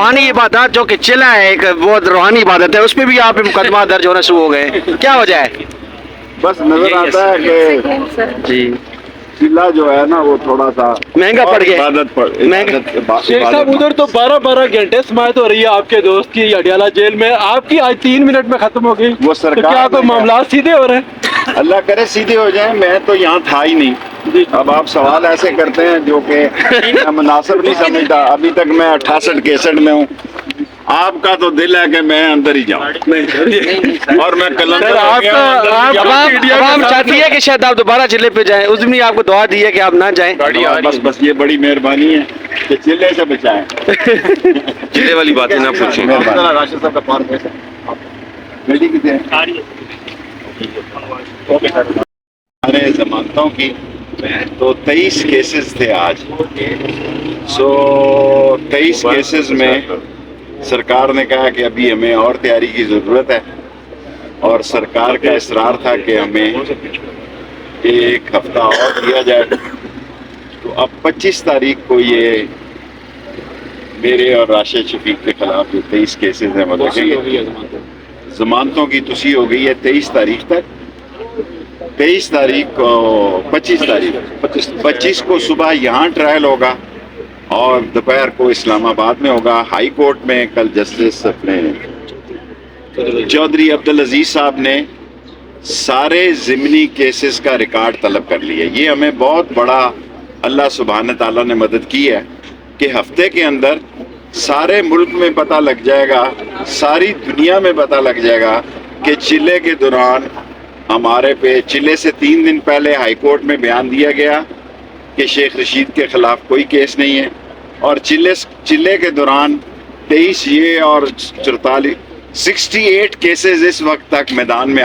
روحانی عبادات جو کہ چلا ہے ایک بہت روحانی عبادت ہے، اس پہ بھی آپ مقدمہ درج ہونا شروع ہو گئے، کیا وجہ ہے؟ بس نظر آتا ہے کہ جی چلا جو ہے نا وہ تھوڑا سا مہنگا پڑ گیا۔ شیخ صاحب ادھر تو 12 گھنٹے سماعت ہو رہی ہے آپ کے دوست کی اڈیالہ جیل میں، آپ کی آج 3 منٹ میں ختم ہو گئی، وہ تو سرکار کیا کوئی نے معاملات سیدھے ہو رہے ہیں؟ اللہ کرے سیدھے ہو جائیں، میں تو یہاں تھا ہی نہیں۔ اب آپ سوال ایسے کرتے ہیں جو کہ میں مناسب نہیں سمجھتا۔ ابھی تک میں 68 میں ہوں، آپ کا تو دل ہے کہ میں اندر ہی جاؤں اور میں کلندر ہو گیا ہوں اندر ہی جاؤں۔ عوام چاہتی ہے کہ شاید آپ دوبارہ چلے پہ جائیں، اس دن آپ کو دعا دی ہے کہ آپ نہ جائیں۔ بس یہ بڑی مہربانی ہے کہ چلے سے بچائیں۔ چلے والی باتیں نہ پوچھیں۔ راشد صاحب کا پارک ہے گاڑی کتنے ہیں؟ ہمارے ضمانتوں کی تو 23 کیسز تھے آج، 23 کیسز میں سرکار نے کہا کہ ابھی ہمیں اور تیاری کی ضرورت ہے، اور سرکار کا اصرار تھا کہ ہمیں 1 ہفتہ اور دیا جائے۔ تو اب 25 تاریخ کو یہ میرے اور راشد شفیق کے خلاف جو 23 کیسز ہیں وہ دیکھیں گے۔ ضمانتوں کی توسیع ہو گئی ہے 23 تاریخ تک۔ 23 تاریخ کو 25 کو صبح یہاں ٹرائل ہوگا اور دوپہر کو اسلام آباد میں ہوگا۔ ہائی کورٹ میں کل جسٹس اپنے چودھری عبدالعزیز صاحب نے سارے ضمنی کیسز کا ریکارڈ طلب کر لیا۔ یہ ہمیں بہت بڑا اللہ سبحانہ تعالیٰ نے مدد کی ہے کہ ہفتے کے اندر سارے ملک میں پتہ لگ جائے گا، ساری دنیا میں پتہ لگ جائے گا کہ چلے کے دوران ہمارے پہ، چلے سے 3 دن پہلے ہائی کورٹ میں بیان دیا گیا کہ شیخ رشید کے خلاف کوئی کیس نہیں ہے، اور چلے کے دوران 23 یہ اور 68 کیسز اس وقت تک میدان میں